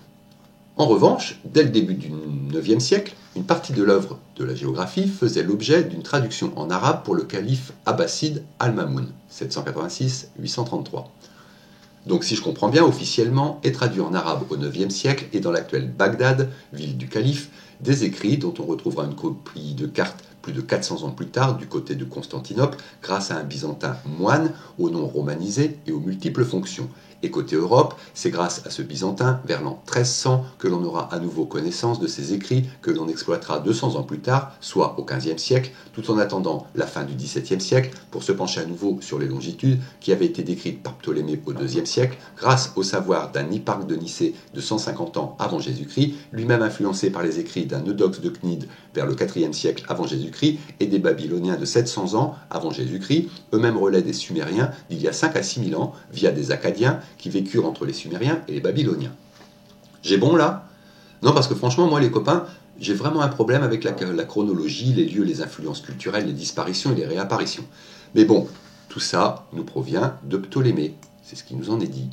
En revanche, dès le début du IXe siècle, une partie de l'œuvre de la géographie faisait l'objet d'une traduction en arabe pour le calife abbasside Al-Mamoun, 786-833. Donc si je comprends bien, officiellement est traduit en arabe au IXe siècle et dans l'actuelle Bagdad, ville du calife, des écrits dont on retrouvera une copie de carte plus de 400 ans plus tard du côté de Constantinople grâce à un byzantin moine au nom romanisé et aux multiples fonctions. Et côté Europe, c'est grâce à ce byzantin, vers l'an 1300, que l'on aura à nouveau connaissance de ces écrits que l'on exploitera 200 ans plus tard, soit au XVe siècle, tout en attendant la fin du XVIIe siècle pour se pencher à nouveau sur les longitudes qui avaient été décrites par Ptolémée au IIe siècle grâce au savoir d'un Hipparque de Nicée de 150 ans avant Jésus-Christ, lui-même influencé par les écrits d'un Eudoxe de Cnide vers le IVe siècle avant Jésus-Christ et des Babyloniens de 700 ans avant Jésus-Christ, eux-mêmes relais des Sumériens d'il y a 5 à 6 000 ans via des Akkadiens qui vécurent entre les Sumériens et les Babyloniens. J'ai bon là? Non, parce que franchement, moi les copains, j'ai vraiment un problème avec la chronologie, les lieux, les influences culturelles, les disparitions et les réapparitions. Mais bon, tout ça nous provient de Ptolémée, c'est ce qui nous en est dit.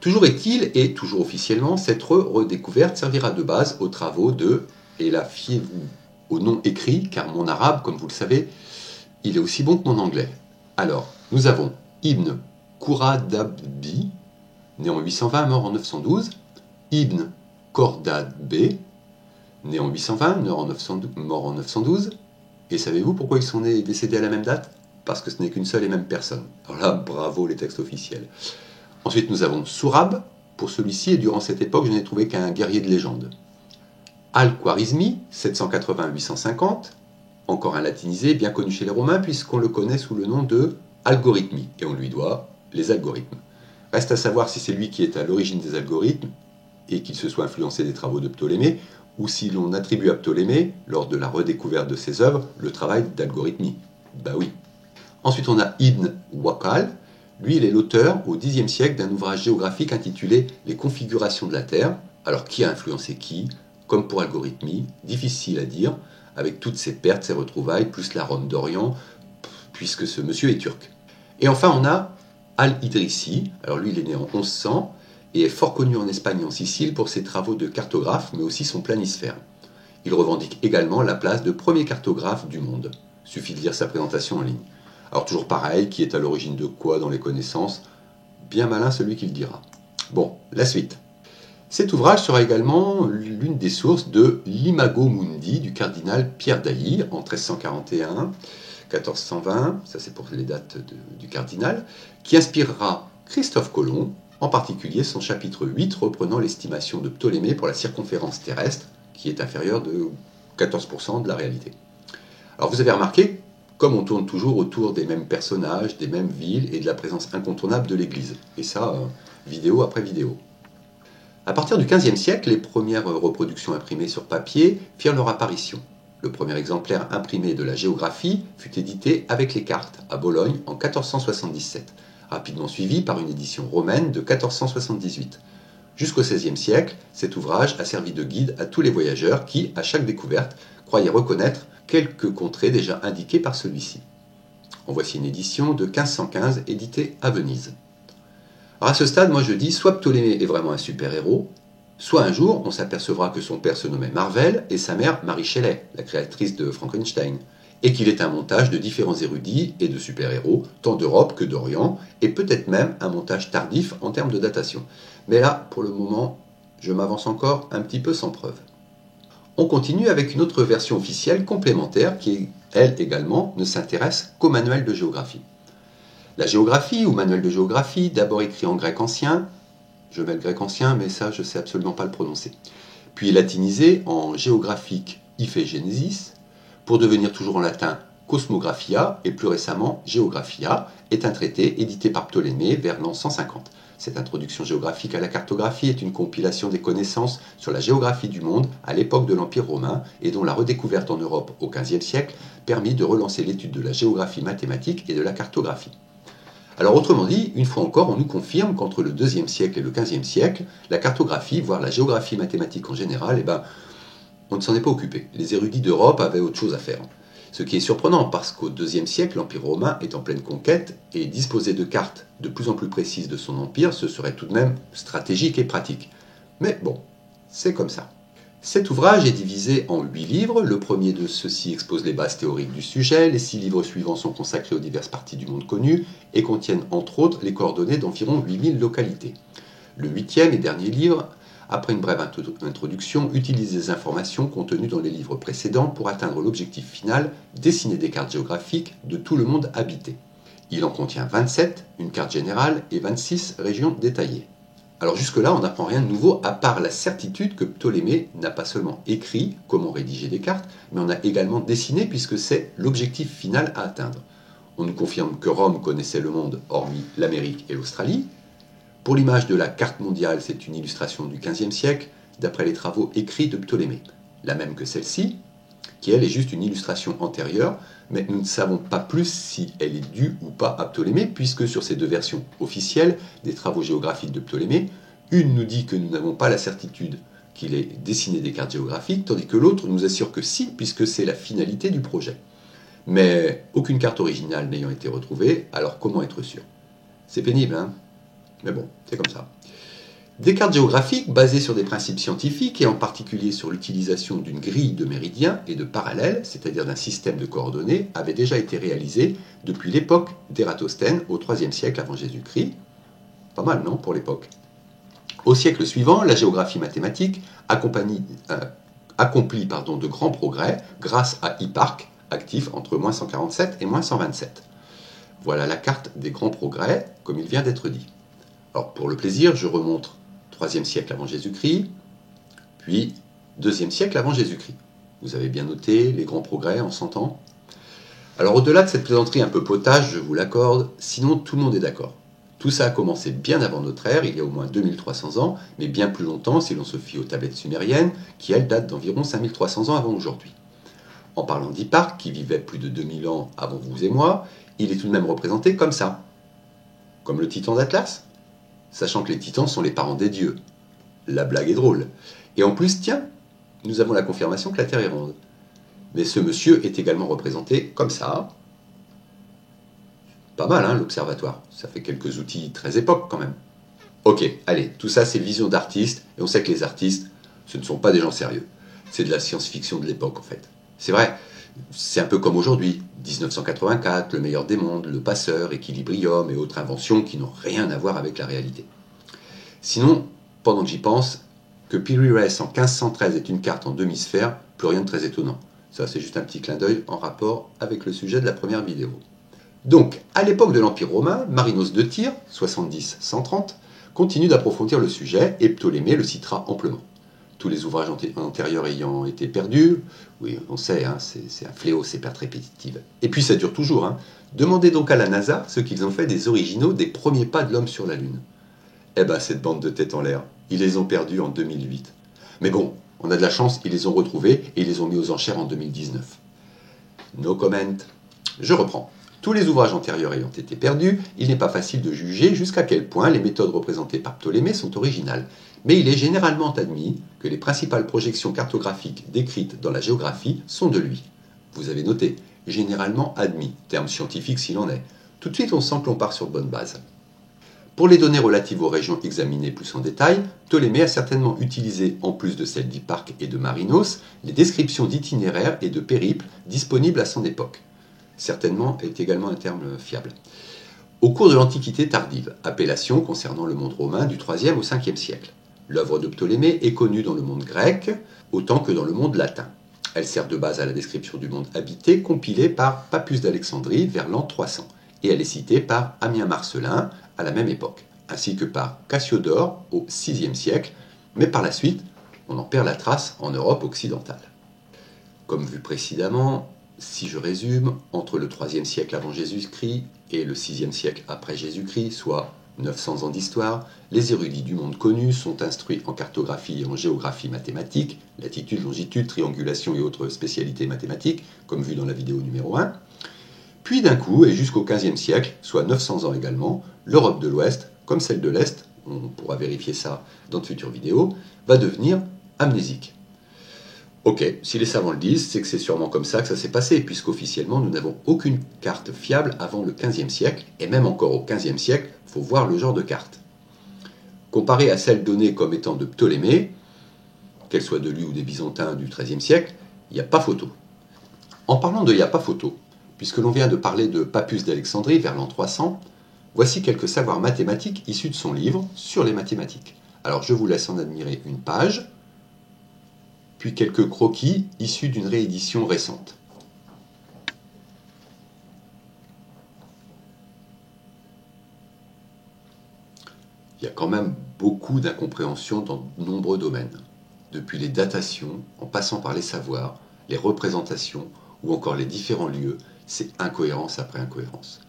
Toujours est-il, et toujours officiellement, cette redécouverte servira de base aux travaux de, et là fiez-vous au nom écrit, car mon arabe, comme vous le savez, il est aussi bon que mon anglais. Alors, nous avons Ibn Khouradabbi, né en 820, mort en 912, Ibn Khordadbeh, né en 820, mort en 912, et savez-vous pourquoi ils sont nés et décédés à la même date? Parce que ce n'est qu'une seule et même personne. Alors là, bravo les textes officiels. Ensuite, nous avons Sourab, pour celui-ci, et durant cette époque, je n'ai trouvé qu'un guerrier de légende. Al-Khwarizmi, 780-850, encore un latinisé, bien connu chez les Romains, puisqu'on le connaît sous le nom de Algorithmi, et on lui doit les algorithmes. Reste à savoir si c'est lui qui est à l'origine des algorithmes, et qu'il se soit influencé des travaux de Ptolémée, ou si l'on attribue à Ptolémée, lors de la redécouverte de ses œuvres, le travail d'Algorithmi. Bah oui. Ensuite, on a Ibn Wakal. Lui, il est l'auteur, au Xe siècle, d'un ouvrage géographique intitulé « Les configurations de la Terre ». Alors, qui a influencé qui? Comme pour Algorithmi, difficile à dire, avec toutes ses pertes, ses retrouvailles, plus la Rome d'Orient, puisque ce monsieur est turc. Et enfin, on a Al-Idrissi. Alors lui, il est né en 1100 et est fort connu en Espagne et en Sicile pour ses travaux de cartographe, mais aussi son planisphère. Il revendique également la place de premier cartographe du monde. Suffit de lire sa présentation en ligne. Alors toujours pareil, qui est à l'origine de quoi dans les connaissances? Bien malin celui qui le dira. Bon, la suite. Cet ouvrage sera également l'une des sources de l'Imago Mundi du cardinal Pierre d'Ailly en 1341, 1420, ça c'est pour les dates du cardinal, qui inspirera Christophe Colomb, en particulier son chapitre 8 reprenant l'estimation de Ptolémée pour la circonférence terrestre, qui est inférieure de 14% de la réalité. Alors vous avez remarqué, comme on tourne toujours autour des mêmes personnages, des mêmes villes et de la présence incontournable de l'Église. Et ça, vidéo après vidéo. À partir du XVe siècle, les premières reproductions imprimées sur papier firent leur apparition. Le premier exemplaire imprimé de la géographie fut édité avec les cartes à Bologne en 1477, rapidement suivi par une édition romaine de 1478. Jusqu'au XVIe siècle, cet ouvrage a servi de guide à tous les voyageurs qui, à chaque découverte, croyaient reconnaître quelques contrées déjà indiquées par celui-ci. En voici une édition de 1515 éditée à Venise. Alors à ce stade, moi je dis, soit Ptolémée est vraiment un super-héros, soit un jour on s'apercevra que son père se nommait Marvel et sa mère Marie Shelley, la créatrice de Frankenstein, et qu'il est un montage de différents érudits et de super-héros, tant d'Europe que d'Orient, et peut-être même un montage tardif en termes de datation. Mais là, pour le moment, je m'avance encore un petit peu sans preuve. On continue avec une autre version officielle complémentaire qui, elle également, ne s'intéresse qu'au manuel de géographie. La géographie, ou manuel de géographie, d'abord écrit en grec ancien, Je mets le grec ancien, mais ça, je ne sais absolument pas le prononcer. Puis latinisé en géographique Iphigénesis, pour devenir toujours en latin Cosmographia, et plus récemment Geographia, est un traité édité par Ptolémée vers l'an 150. Cette introduction géographique à la cartographie est une compilation des connaissances sur la géographie du monde à l'époque de l'Empire romain et dont la redécouverte en Europe au XVe siècle permit de relancer l'étude de la géographie mathématique et de la cartographie. Alors autrement dit, une fois encore, on nous confirme qu'entre le IIe siècle et le XVe siècle, la cartographie, voire la géographie mathématique en général, on ne s'en est pas occupé. Les érudits d'Europe avaient autre chose à faire. Ce qui est surprenant parce qu'au IIe siècle, l'Empire romain est en pleine conquête et disposer de cartes de plus en plus précises de son empire, ce serait tout de même stratégique et pratique. Mais bon, c'est comme ça. Cet ouvrage est divisé en 8 livres. Le premier de ceux-ci expose les bases théoriques du sujet. Les 6 livres suivants sont consacrés aux diverses parties du monde connues et contiennent entre autres les coordonnées d'environ 8000 localités. Le 8e et dernier livre, après une brève introduction, utilise les informations contenues dans les livres précédents pour atteindre l'objectif final, dessiner des cartes géographiques de tout le monde habité. Il en contient 27, une carte générale, et 26 régions détaillées. Alors jusque-là, on n'apprend rien de nouveau, à part la certitude que Ptolémée n'a pas seulement écrit comment rédiger des cartes, mais on a également dessiné puisque c'est l'objectif final à atteindre. On nous confirme que Rome connaissait le monde, hormis l'Amérique et l'Australie. Pour l'image de la carte mondiale, c'est une illustration du XVe siècle, d'après les travaux écrits de Ptolémée. La même que celle-ci, qui elle est juste une illustration antérieure, mais nous ne savons pas plus si elle est due ou pas à Ptolémée, puisque sur ces deux versions officielles des travaux géographiques de Ptolémée, une nous dit que nous n'avons pas la certitude qu'il ait dessiné des cartes géographiques, tandis que l'autre nous assure que si, puisque c'est la finalité du projet. Mais aucune carte originale n'ayant été retrouvée, alors comment être sûr? C'est pénible, hein? Mais bon, c'est comme ça. Des cartes géographiques basées sur des principes scientifiques et en particulier sur l'utilisation d'une grille de méridiens et de parallèles, c'est-à-dire d'un système de coordonnées, avaient déjà été réalisées depuis l'époque d'Ératosthène au IIIe siècle avant Jésus-Christ. Pas mal, non, pour l'époque. Au siècle suivant, la géographie mathématique accomplit de grands progrès grâce à Hipparque, actif entre -147 et -127. Voilà la carte des grands progrès, comme il vient d'être dit. Alors, pour le plaisir, je remonte 3e siècle avant Jésus-Christ, puis 2e siècle avant Jésus-Christ. Vous avez bien noté les grands progrès en 100 ans. Alors, au-delà de cette plaisanterie un peu potage, je vous l'accorde, sinon tout le monde est d'accord. Tout ça a commencé bien avant notre ère, il y a au moins 2300 ans, mais bien plus longtemps si l'on se fie aux tablettes sumériennes, qui elles datent d'environ 5300 ans avant aujourd'hui. En parlant d'Hipparque, qui vivait plus de 2000 ans avant vous et moi, il est tout de même représenté comme ça. Comme le titan d'Atlas, sachant que les titans sont les parents des dieux. La blague est drôle. Et en plus, tiens, nous avons la confirmation que la Terre est ronde. Mais ce monsieur est également représenté comme ça. Pas mal, hein, l'observatoire. Ça fait quelques outils très époque, quand même. Ok, allez, tout ça, c'est vision d'artistes, et on sait que les artistes, ce ne sont pas des gens sérieux. C'est de la science-fiction de l'époque, en fait. C'est vrai, c'est un peu comme aujourd'hui. 1984, Le meilleur des mondes, Le passeur, Équilibrium et autres inventions qui n'ont rien à voir avec la réalité. Sinon, pendant que j'y pense, que Piri Reis en 1513 est une carte en demi-sphère, plus rien de très étonnant. Ça, c'est juste un petit clin d'œil en rapport avec le sujet de la première vidéo. Donc, à l'époque de l'Empire romain, Marinos de Tyr, 70-130, continue d'approfondir le sujet et Ptolémée le citera amplement. Tous les ouvrages antérieurs ayant été perdus, oui, on sait, hein, c'est un fléau, ces pertes répétitives. Et puis ça dure toujours. Hein. Demandez donc à la NASA ce qu'ils ont fait des originaux des premiers pas de l'homme sur la Lune. Eh ben, cette bande de têtes en l'air, ils les ont perdus en 2008. Mais bon, on a de la chance, ils les ont retrouvés et ils les ont mis aux enchères en 2019. No comment. Je reprends. Tous les ouvrages antérieurs ayant été perdus, il n'est pas facile de juger jusqu'à quel point les méthodes représentées par Ptolémée sont originales. Mais il est généralement admis que les principales projections cartographiques décrites dans la géographie sont de lui. Vous avez noté, généralement admis, terme scientifique s'il en est. Tout de suite, on sent que l'on part sur de bonnes bases. Pour les données relatives aux régions examinées plus en détail, Ptolémée a certainement utilisé, en plus de celles d'Hipparque et de Marinos, les descriptions d'itinéraires et de périples disponibles à son époque. Certainement est également un terme fiable. Au cours de l'Antiquité tardive, appellation concernant le monde romain du IIIe au Ve siècle. L'œuvre de Ptolémée est connue dans le monde grec autant que dans le monde latin. Elle sert de base à la description du monde habité compilée par Pappus d'Alexandrie vers l'an 300 et elle est citée par Ammien Marcellin à la même époque. ainsi que par Cassiodore au VIe siècle, mais par la suite, on en perd la trace en Europe occidentale. Comme vu précédemment, si je résume, entre le IIIe siècle avant Jésus-Christ et le VIe siècle après Jésus-Christ, soit 900 ans d'histoire, les érudits du monde connu sont instruits en cartographie et en géographie mathématique, latitude, longitude, triangulation et autres spécialités mathématiques, comme vu dans la vidéo numéro 1. Puis d'un coup, et jusqu'au XVe siècle, soit 900 ans également, l'Europe de l'Ouest, comme celle de l'Est, on pourra vérifier ça dans de futures vidéos, va devenir amnésique. Ok, si les savants le disent, c'est que c'est sûrement comme ça que ça s'est passé, puisqu'officiellement nous n'avons aucune carte fiable avant le XVe siècle, et même encore au XVe siècle, il faut voir le genre de carte. Comparée à celle donnée comme étant de Ptolémée, qu'elle soit de lui ou des Byzantins du XIIIe siècle, il n'y a pas photo. En parlant de il n'y a pas photo, puisque l'on vient de parler de Pappus d'Alexandrie vers l'an 300, voici quelques savoirs mathématiques issus de son livre sur les mathématiques. Alors je vous laisse en admirer une page, puis quelques croquis issus d'une réédition récente. Il y a quand même beaucoup d'incompréhension dans de nombreux domaines, depuis les datations, en passant par les savoirs, les représentations ou encore les différents lieux, c'est incohérence après incohérence.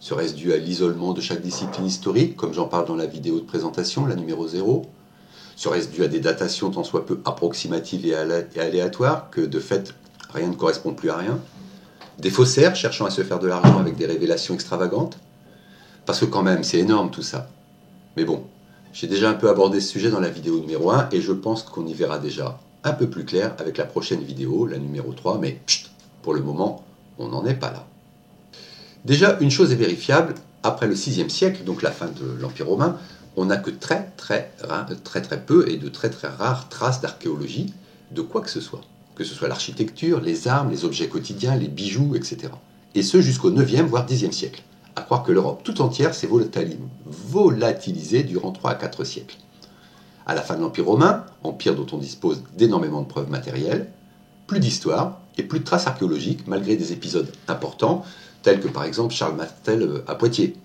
Serait-ce dû à l'isolement de chaque discipline historique, comme j'en parle dans la vidéo de présentation, la numéro 0 ? Serait-ce dû à des datations tant soit peu approximatives et aléatoires que de fait rien ne correspond plus à rien? Des faussaires cherchant à se faire de l'argent avec des révélations extravagantes? Parce que quand même, c'est énorme tout ça. Mais bon, j'ai déjà un peu abordé ce sujet dans la vidéo numéro 1 et je pense qu'on y verra déjà un peu plus clair avec la prochaine vidéo, la numéro 3, mais chut, pour le moment, on n'en est pas là. Déjà, une chose est vérifiable, après le VIe siècle, donc la fin de l'Empire romain, on n'a que très peu et de très rares traces d'archéologie de quoi que ce soit l'architecture, les armes, les objets quotidiens, les bijoux, etc. Et ce jusqu'au 9e voire 10e siècle. À croire que l'Europe tout entière s'est volatilisée durant 3 à 4 siècles. À la fin de l'Empire romain, empire dont on dispose d'énormément de preuves matérielles, plus d'histoire et plus de traces archéologiques malgré des épisodes importants tels que par exemple Charles Martel à Poitiers.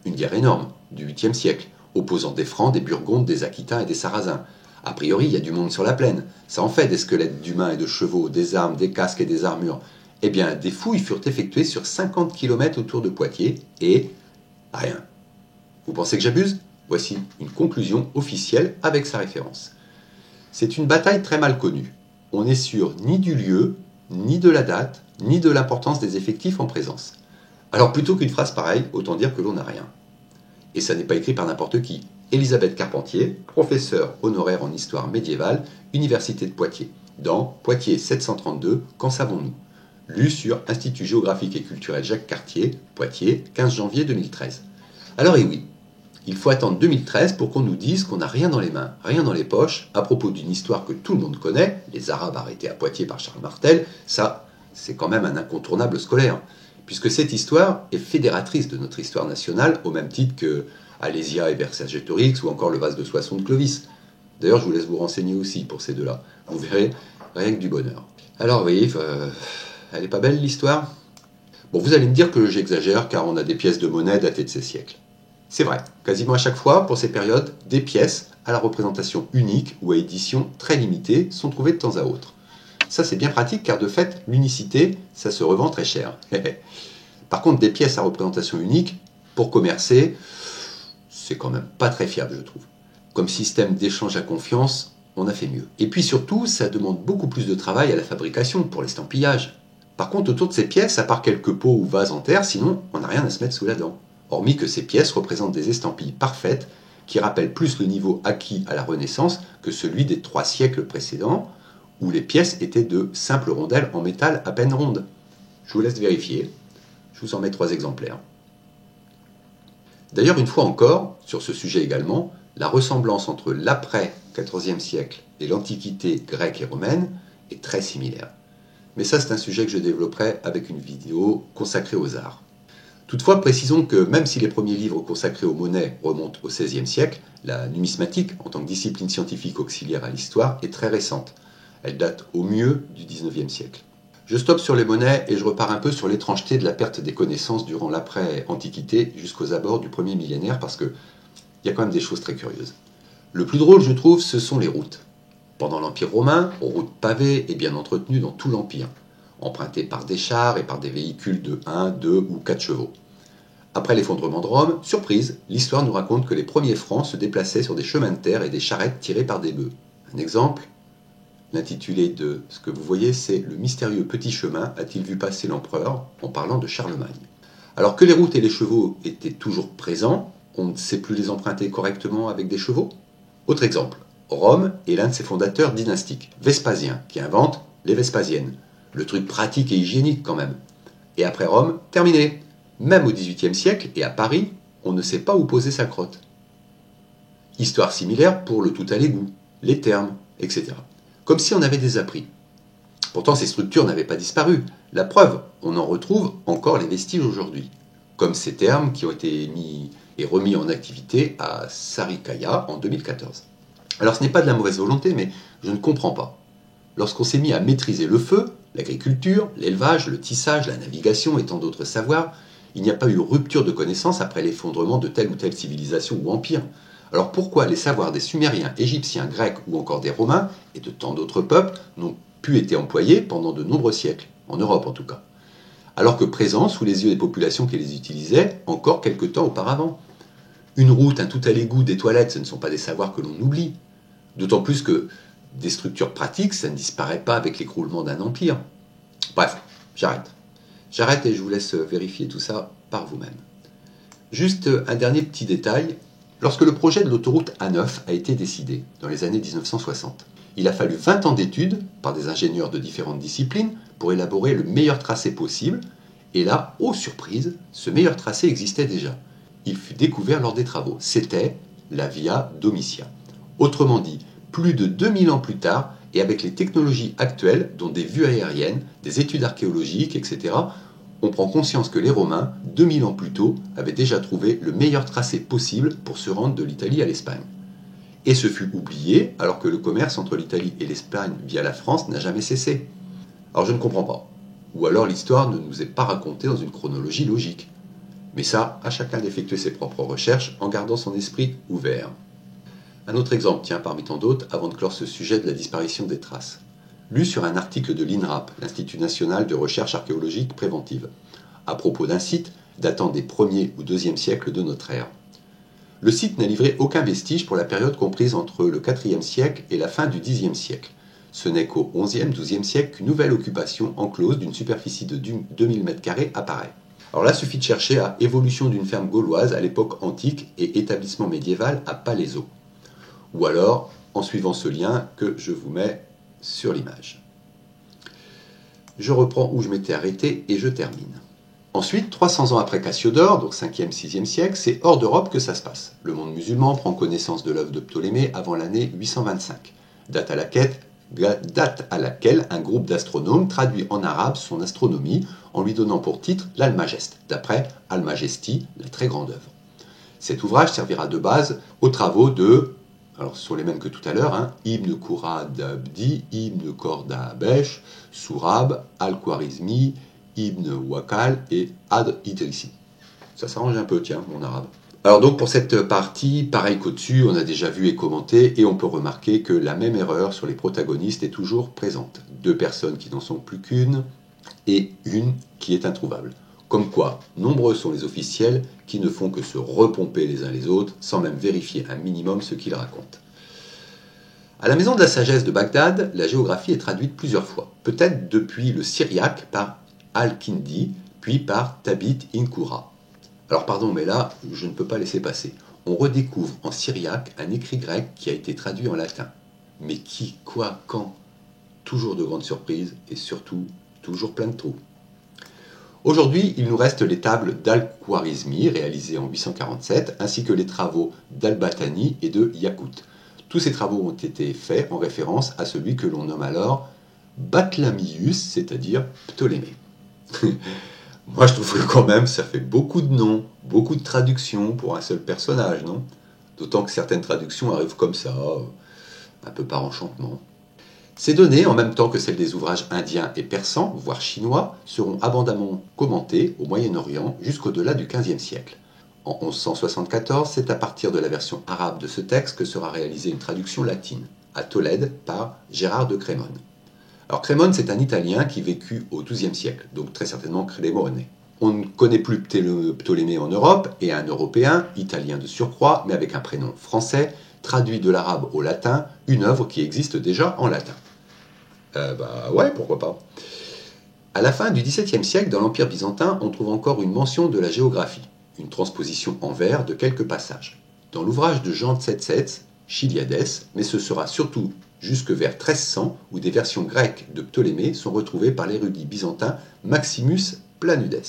Une guerre énorme du 8e siècle, opposant des Francs, des Burgondes, des Aquitains et des Sarrasins. A priori, il y a du monde sur la plaine. Ça en fait des squelettes d'humains et de chevaux, des armes, des casques et des armures. Eh bien, des fouilles furent effectuées sur 50 km autour de Poitiers et rien. Vous pensez que j'abuse? Voici une conclusion officielle avec sa référence. C'est une bataille très mal connue. On n'est sûr ni du lieu, ni de la date, ni de l'importance des effectifs en présence. Alors plutôt qu'une phrase pareille, autant dire que l'on n'a rien. Et ça n'est pas écrit par n'importe qui. Elisabeth Carpentier, professeure honoraire en histoire médiévale, Université de Poitiers, dans Poitiers 732, qu'en savons-nous? Lu sur Institut géographique et culturel Jacques Cartier, Poitiers, 15 janvier 2013. Alors et oui, il faut attendre 2013 pour qu'on nous dise qu'on n'a rien dans les mains, rien dans les poches, à propos d'une histoire que tout le monde connaît, les Arabes arrêtés à Poitiers par Charles Martel, ça, c'est quand même un incontournable scolaire, puisque cette histoire est fédératrice de notre histoire nationale, au même titre que Alésia et Vercingétorix, ou encore le vase de Soissons de Clovis. D'ailleurs, je vous laisse vous renseigner aussi pour ces deux-là. Vous verrez, rien que du bonheur. Alors, vous voyez, elle est pas belle l'histoire? Bon, vous allez me dire que j'exagère, car on a des pièces de monnaie datées de ces siècles. C'est vrai, quasiment à chaque fois, pour ces périodes, des pièces à la représentation unique ou à édition très limitée sont trouvées de temps à autre. Ça, c'est bien pratique, car de fait, l'unicité, ça se revend très cher. Par contre, des pièces à représentation unique, pour commercer, c'est quand même pas très fiable, je trouve. Comme système d'échange à confiance, on a fait mieux. Et puis surtout, ça demande beaucoup plus de travail à la fabrication, pour l'estampillage. Par contre, autour de ces pièces, à part quelques pots ou vases en terre, sinon, on n'a rien à se mettre sous la dent. Hormis que ces pièces représentent des estampilles parfaites, qui rappellent plus le niveau acquis à la Renaissance que celui des 3 siècles précédents, où les pièces étaient de simples rondelles en métal à peine rondes. Je vous laisse vérifier. Je vous en mets 3 exemplaires. D'ailleurs, une fois encore, sur ce sujet également, la ressemblance entre l'après-14e siècle et l'Antiquité grecque et romaine est très similaire. Mais ça, c'est un sujet que je développerai avec une vidéo consacrée aux arts. Toutefois, précisons que même si les premiers livres consacrés aux monnaies remontent au XVIe siècle, la numismatique, en tant que discipline scientifique auxiliaire à l'histoire, est très récente. Elle date au mieux du XIXe siècle. Je stoppe sur les monnaies et je repars un peu sur l'étrangeté de la perte des connaissances durant l'après-Antiquité jusqu'aux abords du premier millénaire parce que il y a quand même des choses très curieuses. Le plus drôle, je trouve, ce sont les routes. Pendant l'Empire romain, routes pavées et bien entretenues dans tout l'Empire, empruntées par des chars et par des véhicules de 1, 2 ou 4 chevaux. Après l'effondrement de Rome, surprise, l'histoire nous raconte que les premiers Francs se déplaçaient sur des chemins de terre et des charrettes tirées par des bœufs. Un exemple, l'intitulé de ce que vous voyez, c'est « Le mystérieux petit chemin a-t-il vu passer l'empereur ?» en parlant de Charlemagne. Alors que les routes et les chevaux étaient toujours présents, on ne sait plus les emprunter correctement avec des chevaux. Autre exemple, Rome est l'un de ses fondateurs dynastiques, Vespasien, qui invente les Vespasiennes. Le truc pratique et hygiénique quand même. Et après Rome, terminé. Même au XVIIIe siècle et à Paris, on ne sait pas où poser sa crotte. Histoire similaire pour le tout à l'égout, les thermes, etc. Comme si on avait des appris. Pourtant, ces structures n'avaient pas disparu. La preuve, on en retrouve encore les vestiges aujourd'hui. Comme ces thermes qui ont été mis et remis en activité à Sarikaya en 2014. Alors ce n'est pas de la mauvaise volonté, mais je ne comprends pas. Lorsqu'on s'est mis à maîtriser le feu, l'agriculture, l'élevage, le tissage, la navigation et tant d'autres savoirs, il n'y a pas eu rupture de connaissances après l'effondrement de telle ou telle civilisation ou empire. Alors pourquoi les savoirs des Sumériens, Égyptiens, Grecs ou encore des Romains et de tant d'autres peuples n'ont pu être employés pendant de nombreux siècles, en Europe en tout cas, alors que présents sous les yeux des populations qui les utilisaient encore quelque temps auparavant? Une route, un tout à l'égout, des toilettes, ce ne sont pas des savoirs que l'on oublie. D'autant plus que des structures pratiques, ça ne disparaît pas avec l'écroulement d'un empire. Bref, j'arrête. J'arrête et je vous laisse vérifier tout ça par vous-même. Juste un dernier petit détail. Lorsque le projet de l'autoroute A9 a été décidé, dans les années 1960, il a fallu 20 ans d'études par des ingénieurs de différentes disciplines pour élaborer le meilleur tracé possible. Et là, ô surprise, ce meilleur tracé existait déjà. Il fut découvert lors des travaux. C'était la Via Domitia. Autrement dit, plus de 2000 ans plus tard, et avec les technologies actuelles, dont des vues aériennes, des études archéologiques, etc., on prend conscience que les Romains, 2000 ans plus tôt, avaient déjà trouvé le meilleur tracé possible pour se rendre de l'Italie à l'Espagne. Et ce fut oublié, alors que le commerce entre l'Italie et l'Espagne via la France n'a jamais cessé. Alors je ne comprends pas. Ou alors l'histoire ne nous est pas racontée dans une chronologie logique. Mais ça, à chacun d'effectuer ses propres recherches en gardant son esprit ouvert. Un autre exemple, tiens, parmi tant d'autres, avant de clore ce sujet de la disparition des traces. Lu sur un article de l'INRAP, l'Institut national de recherche archéologique préventive, à propos d'un site datant des 1er ou 2e siècles de notre ère. Le site n'a livré aucun vestige pour la période comprise entre le 4e siècle et la fin du 10e siècle. Ce n'est qu'au 11e, 12e siècle qu'une nouvelle occupation enclose d'une superficie de 2000 m² apparaît. Alors là, il suffit de chercher à évolution d'une ferme gauloise à l'époque antique et établissement médiéval à Palaiseau. Ou alors, en suivant ce lien que je vous mets sur l'image. Je reprends où je m'étais arrêté et je termine. Ensuite, 300 ans après Cassiodore, donc 5e, 6e siècle, c'est hors d'Europe que ça se passe. Le monde musulman prend connaissance de l'œuvre de Ptolémée avant l'année 825, date à laquelle un groupe d'astronomes traduit en arabe son astronomie en lui donnant pour titre l'Almageste, d'après Almagesti, la très grande œuvre. Cet ouvrage servira de base aux travaux de, alors ce sont les mêmes que tout à l'heure, Ibn Qurad Abdi, Ibn Kordabesh, Sourab, Al-Khwarizmi, Ibn Wakal et Ad Idrisi. Ça s'arrange un peu, tiens, mon arabe. Alors donc pour cette partie, pareil qu'au-dessus, on a déjà vu et commenté, et on peut remarquer que la même erreur sur les protagonistes est toujours présente. 2 personnes qui n'en sont plus qu'une, et une qui est introuvable. Comme quoi, nombreux sont les officiels qui ne font que se repomper les uns les autres, sans même vérifier un minimum ce qu'ils racontent. À la Maison de la Sagesse de Bagdad, la géographie est traduite plusieurs fois, peut-être depuis le syriaque par Al-Kindi, puis par Tabit Inkura. Alors pardon, mais là, je ne peux pas laisser passer. On redécouvre en syriaque un écrit grec qui a été traduit en latin. Mais qui, quoi, quand? Toujours de grandes surprises et surtout, toujours plein de trous. Aujourd'hui, il nous reste les tables d'Al-Khwarizmi, réalisées en 847, ainsi que les travaux d'Al-Batani et de Yakout. Tous ces travaux ont été faits en référence à celui que l'on nomme alors Bathlamius, c'est-à-dire Ptolémée. Moi, je trouve que quand même, ça fait beaucoup de noms, beaucoup de traductions pour un seul personnage, non? D'autant que certaines traductions arrivent comme ça, un peu par enchantement. Ces données, en même temps que celles des ouvrages indiens et persans, voire chinois, seront abondamment commentées au Moyen-Orient jusqu'au-delà du XVe siècle. En 1174, c'est à partir de la version arabe de ce texte que sera réalisée une traduction latine, à Tolède, par Gérard de Crémone. Alors Crémone, c'est un Italien qui vécut au XIIe siècle, donc très certainement Crémone. On ne connaît plus Ptolémée en Europe, et un Européen, italien de surcroît, mais avec un prénom français, traduit de l'arabe au latin, une œuvre qui existe déjà en latin. Ouais, pourquoi pas. À la fin du XVIIe siècle, dans l'Empire byzantin, on trouve encore une mention de la géographie, une transposition en vers de quelques passages. Dans l'ouvrage de Jean Tsetsetz, Chiliades, mais ce sera surtout jusque vers 1300 où des versions grecques de Ptolémée sont retrouvées par l'érudit byzantin Maximus Planudes.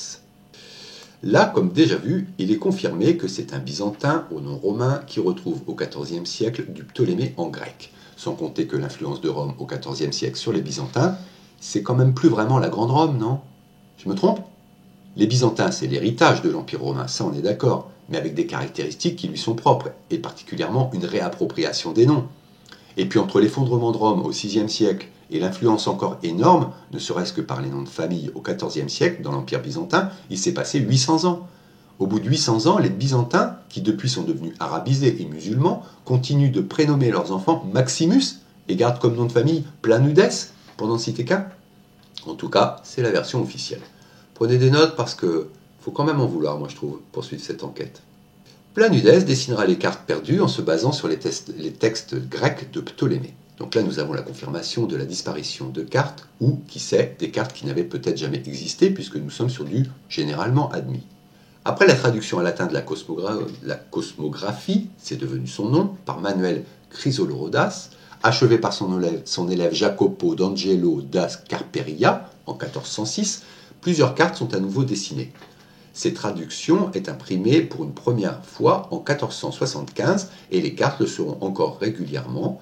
Là, comme déjà vu, il est confirmé que c'est un byzantin au nom romain qui retrouve au XIVe siècle du Ptolémée en grec, sans compter que l'influence de Rome au XIVe siècle sur les byzantins, c'est quand même plus vraiment la grande Rome, non? Je me trompe? Les byzantins, c'est l'héritage de l'Empire romain, ça on est d'accord, mais avec des caractéristiques qui lui sont propres, et particulièrement une réappropriation des noms. Et puis entre l'effondrement de Rome au VIe siècle et l'influence encore énorme, ne serait-ce que par les noms de famille au XIVe siècle, dans l'Empire byzantin, il s'est passé 800 ans. Au bout de 800 ans, les Byzantins, qui depuis sont devenus arabisés et musulmans, continuent de prénommer leurs enfants Maximus et gardent comme nom de famille Planudes, pour n'en citer qu'un. En tout cas, c'est la version officielle. Prenez des notes parce que faut quand même en vouloir, moi je trouve, pour suivre cette enquête. Planudes dessinera les cartes perdues en se basant sur les textes grecs de Ptolémée. Donc là, nous avons la confirmation de la disparition de cartes, ou, qui sait, des cartes qui n'avaient peut-être jamais existé, puisque nous sommes sur du généralement admis. Après la traduction à latin de la cosmographie, c'est devenu son nom, par Manuel Chrysolorodas, achevé par son élève Jacopo d'Angelo da Scarperia en 1406, plusieurs cartes sont à nouveau dessinées. Cette traduction est imprimée pour une première fois en 1475 et les cartes le seront encore régulièrement.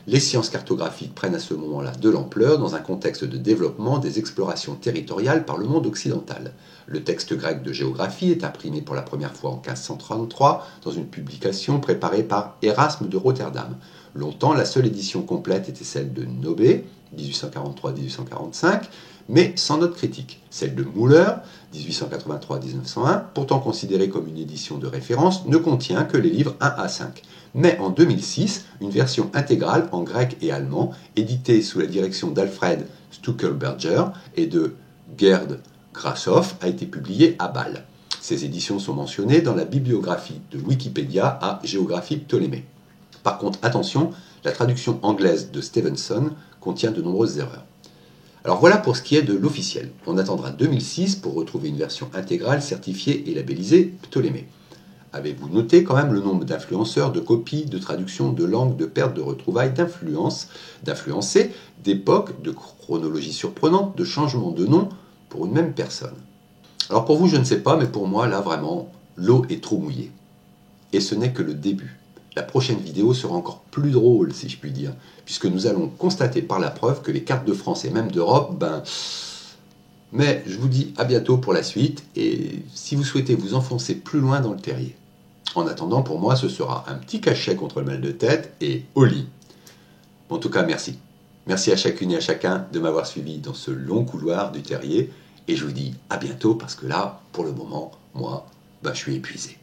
Les sciences cartographiques prennent à ce moment-là de l'ampleur dans un contexte de développement des explorations territoriales par le monde occidental. Le texte grec de géographie est imprimé pour la première fois en 1533 dans une publication préparée par Erasme de Rotterdam. Longtemps, la seule édition complète était celle de Nobé, 1843-1845, mais sans note critique. Celle de Müller, 1883-1901, pourtant considérée comme une édition de référence, ne contient que les livres 1 à 5. Mais en 2006, une version intégrale en grec et allemand, éditée sous la direction d'Alfred Stuckelberger et de Gerd Grasshoff, a été publiée à Bâle. Ces éditions sont mentionnées dans la bibliographie de Wikipédia à Géographie Ptolémée. Par contre, attention, la traduction anglaise de Stevenson contient de nombreuses erreurs. Alors voilà pour ce qui est de l'officiel. On attendra 2006 pour retrouver une version intégrale certifiée et labellisée Ptolémée. Avez-vous noté quand même le nombre d'influenceurs, de copies, de traductions, de langues, de pertes, de retrouvailles, d'influencés, d'époques, de chronologies surprenantes, de changements de nom pour une même personne? Alors pour vous, je ne sais pas, mais pour moi, là vraiment, l'eau est trop mouillée. Et ce n'est que le début. La prochaine vidéo sera encore plus drôle, si je puis dire, puisque nous allons constater par la preuve que les cartes de France et même d'Europe, Mais je vous dis à bientôt pour la suite, et si vous souhaitez vous enfoncer plus loin dans le terrier. En attendant, pour moi, ce sera un petit cachet contre le mal de tête et au lit. En tout cas, merci. Merci à chacune et à chacun de m'avoir suivi dans ce long couloir du terrier, et je vous dis à bientôt parce que là, pour le moment, moi, je suis épuisé.